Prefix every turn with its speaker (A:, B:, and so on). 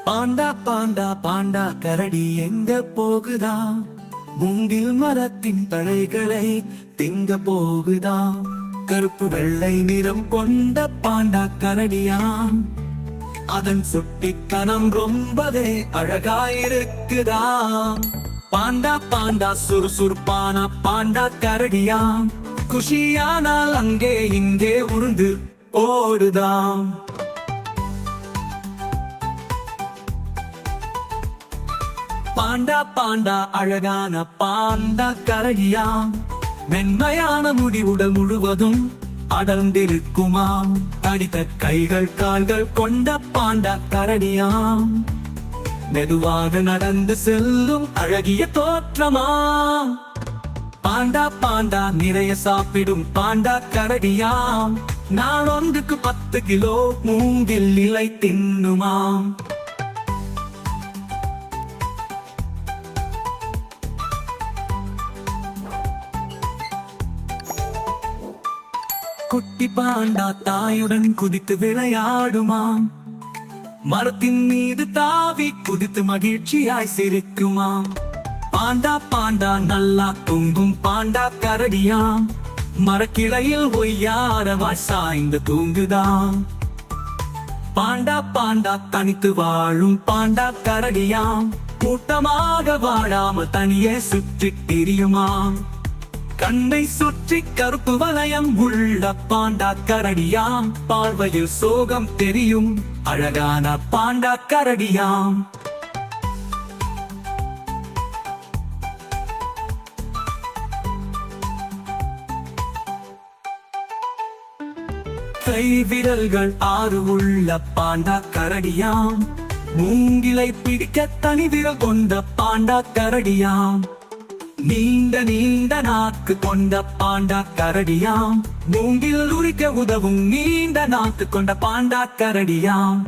A: பாண்டா பாண்டா பாண்டா கரடி எங்க போகுதா? மூங்கில் மரத்தின் தழைகளை திங்க போகுதா? கருப்பு வெள்ளை நிறம் கொண்ட பாண்டா கரடியாம். அதன் சுட்டித்தனம் ரொம்பவே அழகாயிருக்குதா. பாண்டா பாண்டா சுறுசுறுப்பான பாண்டா கரடியாம். குஷியானால் அங்கே இங்கே உருண்டு ஓடுதாம். பாண்டா பாண்டா அழகான பாண்டா கரடியாம். மென்மையான முடி உடல் முழுவதும் அடர்ந்திருக்குமாம். தடித்த கைகள் கால்கள் கொண்ட பாண்டா கரடியாம். மெதுவாக நடந்து செல்லும் அழகிய தோற்றமாம். பாண்டா பாண்டா நிறைய சாப்பிடும் பாண்டா கரடியாம். நாளொன்றுக்கு 10 கிலோ மூங்கில் இலை தின்னுமாம். குட்டி பாண்டா தாயுடன் குதித்து விளையாடுமாம். மரத்தின் மீது தாவி குதித்து மகிழ்ச்சியாய் சிரிக்குமாம். பாண்டா பாண்டா நல்லா தூங்கும் பாண்டா கரடியாம். மரக்கிளையில் ஒய்யாரமாய் சாய்ந்து தூங்குதாம். பாண்டா பாண்டா தனித்து வாழும் பாண்டா கரடியாம். கூட்டமாக வாழாமல் தனியே சுற்றி திரியுமாம். கண்ணை சுற்றி கருப்பு வளையம் உள்ள பாண்டா கரடியாம். பார்வையில் சோகம் தெரியும் அழகான பாண்டா கரடியாம். கை விரல்கள் 6 உள்ள பாண்டா கரடியாம். மூங்கிலை பிடிக்க தனி விரல் கொண்ட பாண்டா கரடியாம். நீண்ட நீண்ட நாக்கு கொண்ட பாண்டா கரடியாம். மூங்கில் உரிக்க உதவும் நீண்ட நாக்கு கொண்ட பாண்டா கரடியாம்.